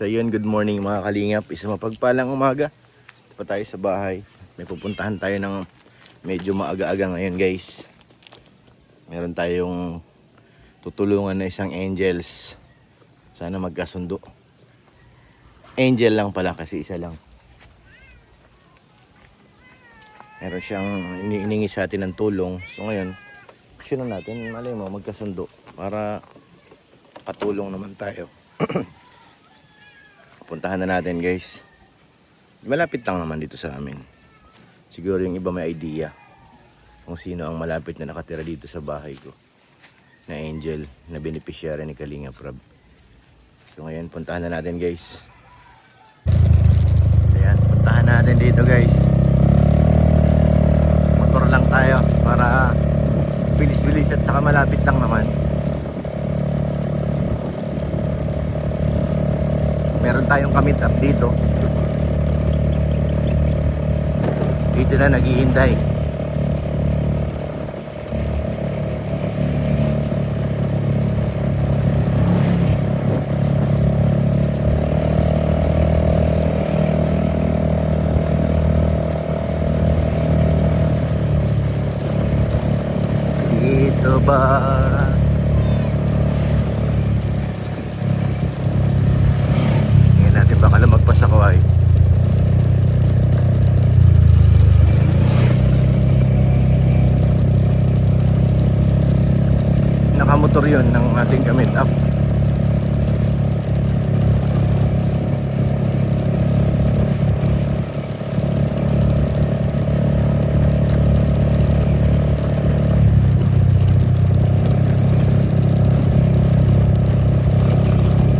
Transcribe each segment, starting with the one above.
So yun, good morning mga kalingap. Isang mapagpalang umaga. Ito pa tayo sa bahay. May pupuntahan tayo ng medyo maaga-aga ngayon guys. Meron tayong tutulungan na isang angels. Sana magkasundo. Angel lang pala kasi isa lang. Meron siyang iniingi sa atin ng tulong. So ngayon, action natin. Malay mo, magkasundo. Para katulong naman tayo. Puntahan na natin guys. Malapit lang naman dito sa amin. Siguro yung iba may idea kung sino ang malapit na nakatira dito sa bahay ko na angel na beneficiary ni Kalinga Prab. So ngayon puntahan na natin guys. Ayan, puntahan natin dito guys. Motor lang tayo para bilis-bilis at saka malapit lang naman. Meron tayong kamit up dito. Dito na naghihintay. Dito ba? Baka lumagpas ako ay. Nakamotor yun ng ating gamit up.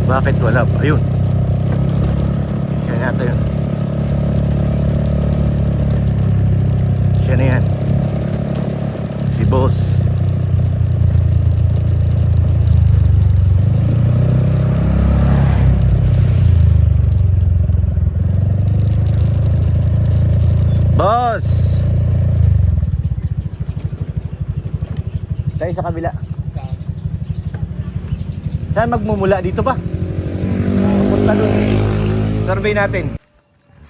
Bakit wala pa? Ayun. Natin. Siya na yan. Si boss. Boss! Tayo sa kabila. Saan magmumula? Dito pa? Punta doon. Survey natin.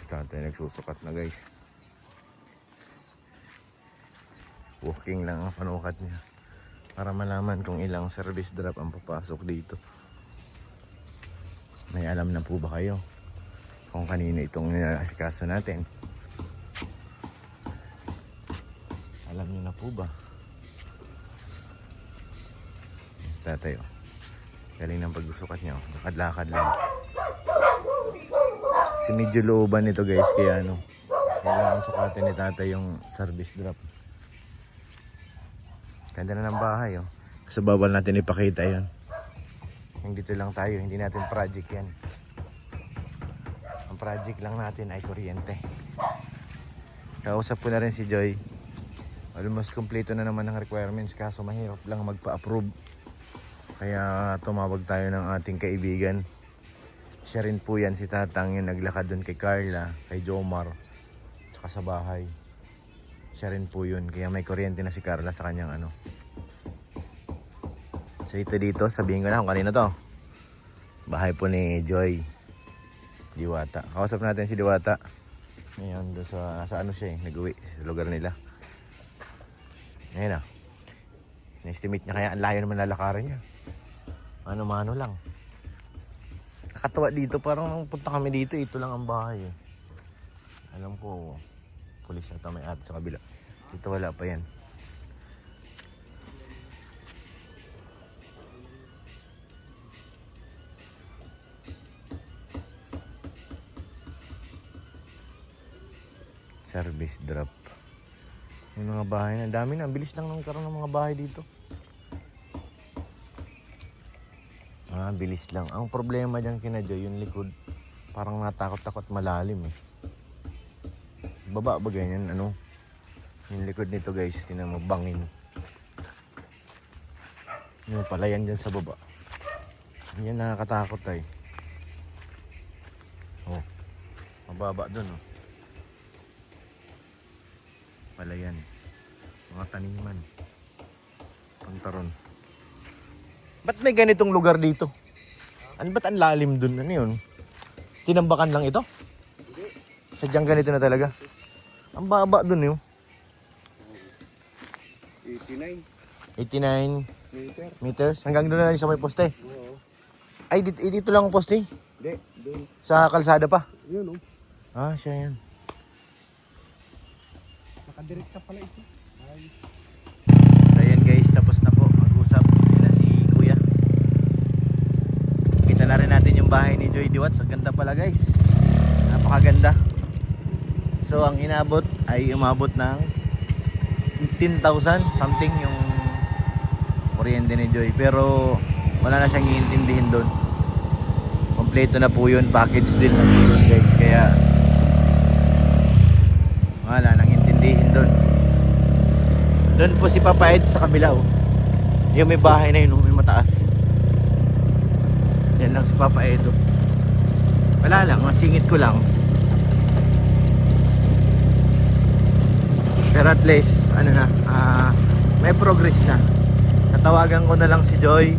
Tatay nagsusukat na guys. Walking lang ang panukat niya para malaman kung ilang service drop ang papasok dito. May alam na po ba kayo kung kanino itong nilasikaso natin? Alam niyo na po ba? Tatay oh. Galing ng pagsusukat niya oh. Lakad-lakad lang. Si medyo looban nito guys, kaya ano, kailangan sukatin ni tatay yung service drop. Ganda na ng bahay oh. Kasi bawal natin ipakita yan. Yung dito lang tayo, hindi natin project yan. Ang project lang natin ay kuryente. Kausap ko na rin si Joy. Almost kompleto na naman ng requirements, kaso mahirap lang magpa-approve. Kaya tumawag tayo ng ating kaibigan. Siya rin po yan, si Tatang, yung naglakad doon kay Carla, kay Jomar, tsaka sa bahay. Siya rin po yun, kaya may kuryente na si Carla sa kanyang ano. So ito dito, sabihin ko na kung kanino to. Bahay po ni Joy Diwata. Kausap natin si Diwata. Ngayon, doon sa ano siya nag-uwi, sa lugar nila. Ngayon na. Na-estimate niya kaya ang layo naman lalakarin niya. Ano-mano lang. Nakatawa dito, parang nung punta kami dito, ito lang ang bahay eh. Alam ko, pulis ata may at sa kabila. Dito wala pa yan. Service drop. Yung mga bahay na, dami na, bilis lang nung karoon ng mga bahay dito. Bilis lang. Ang problema dyan kina Joy, yung likod, parang natakot-takot malalim eh. Baba ba ganyan, ano? Yung likod nito guys, tinan mo, bangin. Yung palayan dyan sa baba. Yan nakakatakot ay. Oh, mababa dun oh. Palayan. Mga taniman. Pantaron. Ba't may ganitong lugar dito? Ba't ang lalim dun? Ano yun? Tinambakan lang ito? Sadyang ganito na talaga. Ang baba dun yun. 89 89 meter. meters. Hanggang doon na lang sa may poste. Oo. Ay, dito lang ang poste. Hindi, doon. Sa kalsada pa. Yun, oh. Ah, siya yan. Nakadirekta pala ito. Ay. So yan guys, tapos na po mag-usap nila si Kuya. Kita na rin natin yung bahay ni Joy Diwats. Ang ganda pala guys. Napakaganda. So ang inabot ay umabot ng 15,000 something yung kuryente ni Joy. Pero wala na siyang iintindihin doon. Kompleto na po yun. Package din na po yun guys. Kaya wala nang intindihin doon. Doon po si Papa Ed sa kabila oh. Yung may bahay na yun oh, may mataas. Yan lang si Papa Ed oh. Wala lang, masingit ko lang. Pero at least ano na, may progress na. Natawagan ko na lang si Joy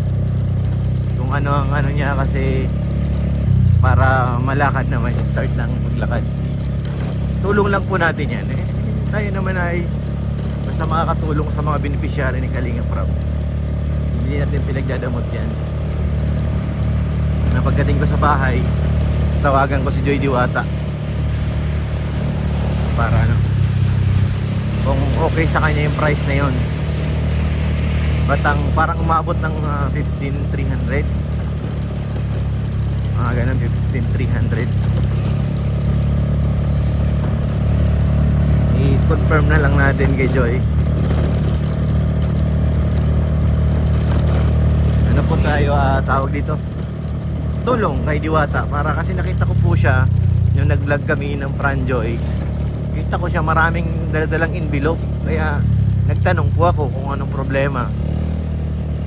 kung ano ang ano niya kasi para malakad na, may start ng maglakad. Tulong lang po natin yan eh. Tayo naman ay basta makakatulong sa mga beneficiary ni Kalinga Prab. Hindi natin pinagdadamot yan. Na pagdating ko sa bahay, tawagan ko si Joy Diwata para ano, kung okay sa kanya yung price na yon. Batang parang umabot ng 15,300. Ganun, 15,300. I-confirm na lang natin kay Joy. Ano po tayo tawag dito? Tulong kay Diwata para kasi nakita ko po siya yung nag-vlog kami ng Franjoy. Kita ko siya maraming daladalang envelope. Kaya nagtanong po ako kung anong problema.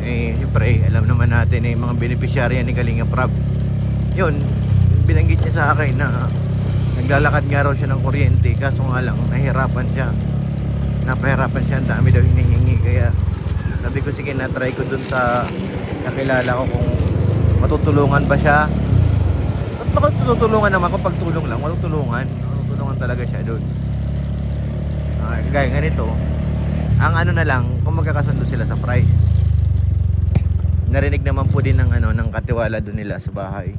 Eh siyempre alam naman natin eh, mga beneficiary ni Kalinga Prab. Yun, binanggit niya sa akin na naglalakad nga raw siya ng kuryente kaso nga lang nahihirapan siya. Napahirapan siya, ang dami daw hinihingi. Kaya sabi ko sige na try ko dun sa nakilala ko kung matutulungan ba siya. At baka tutulungan naman kung pagtulong lang, matutulungan talaga siya dun. Gaya ganito, ang ano na lang kung magkakasundo sila sa price. Narinig naman po din ng ano ng katiwala dun nila sa bahay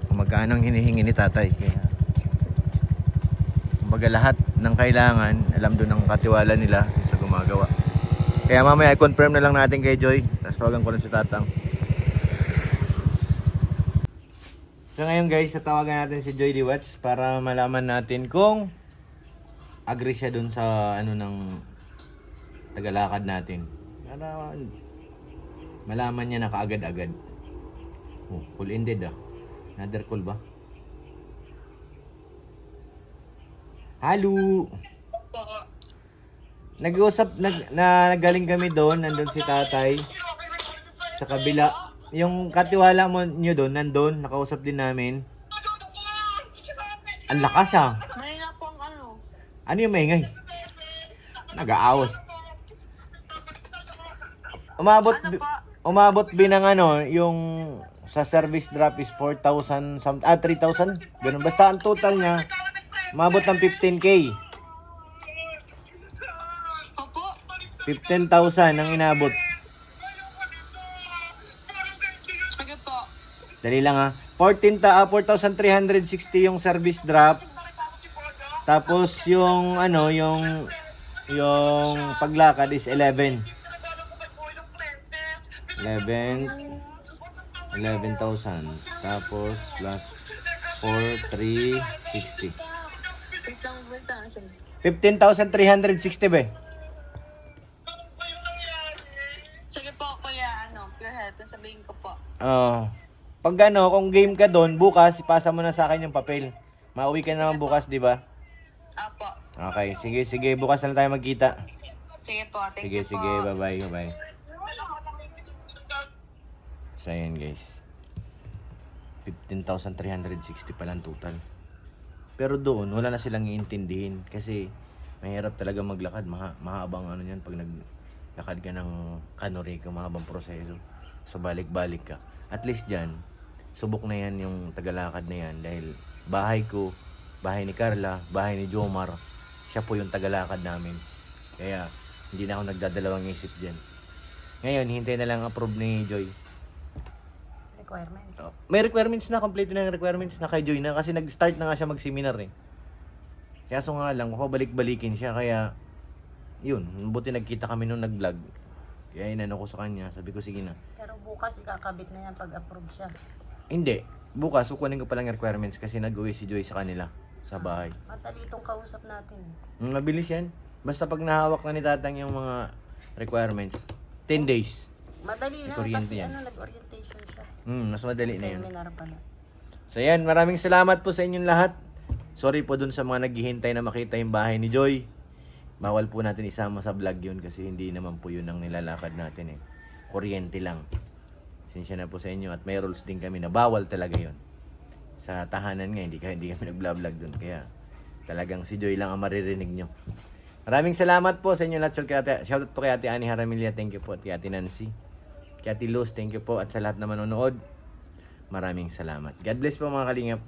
kung magkano ang hinihingi ni tatay. Kaya kumbaga lahat ng kailangan alam doon ng katiwala nila sa gumagawa. Kaya mamaya i-confirm na lang natin kay Joy. Tapos tawagan ko na si Tatang. So ngayon guys, tatawagan natin si Joy Diwats para malaman natin kung agree siya doon sa ano ng tagalakad natin. Para malaman niya na kaagad-agad. Oh, call ended ah. Another call ba? Halo. Nag-uusap, nagaling kami doon, nandun si tatay sa kabila. Yung katiwala mo nyo doon, nandun, nakausap din namin. Ang lakas ah. May na po ang ano. Ano yung maingay? Nag-aaway. Umabot binang ano, yung sa service drop is 4,000, 3,000. Ganun. Basta ang total niya, umabot ng 15K. Opo. 15,000 ang inabot. Sige po. Dali lang ha. 4,360 yung service drop. Tapos yung ano, yung paglakad is 11. 11,000. Tapos plus 4,360. 15,360 ba? Sige po, kuya, pure health. Sabihin ko po. Pag ano, kung game ka doon, bukas ipasa mo na sa akin yung papel. Mauwi ka naman bukas, di ba? Apo. Okay, sige, bukas na lang tayo magkita. Sige po, thank you po. Sige, bye. So ayan guys, 15,360 pala ang total. Pero doon, wala na silang iintindihin kasi mahirap talaga maglakad. Mahabang ano yan pag naglakad ka ng Canorico, mahabang proseso. So balik-balik ka. At least dyan, subok na yan yung tagalakad na yan dahil bahay ko, bahay ni Carla, bahay ni Jomar, siya po yung tagalakad namin. Kaya hindi na ako nagdadalawang isip dyan. Ngayon, hintay na lang approve ni Joy. Requirements. May requirements na, complete na yung requirements na kay Joy na kasi nag-start na nga siya mag-seminar eh. Kaya so nga lang, balik-balikin siya kaya yun, buti nagkita kami nung nag-vlog. Kaya inano ko sa kanya, sabi ko sige na. Pero bukas ikakabit na yan pag approve siya. Hindi, bukas kukunin ko pa lang yung requirements kasi nag-uwi si Joy sa kanila, sa bahay. Matalitong kausap natin eh. Mabilis yan. Basta pag nahawak na ni Tatang yung mga requirements, 10 days. Madali lang Kuryente kasi yan. nag-orientation siya. Mas madali na yun. Seminar pala. So yan, maraming salamat po sa inyong lahat. Sorry po dun sa mga naghihintay na makita yung bahay ni Joy. Bawal po natin isama sa vlog yun kasi hindi naman po yun ang nilalakad natin eh. Kuryente lang. Sinsya na po sa inyo at may rules din kami na bawal talaga yun. Sa tahanan nga, hindi kami nag-vlog dun. Kaya talagang si Joy lang ang maririnig nyo. Maraming salamat po sa inyo lahat. Shoutout po kay Ate Ani Haramilia. Thank you po. At kay Ate Nancy. Kay Ate Luz. Thank you po. At sa lahat na manonood. Maraming salamat. God bless po mga kalingap.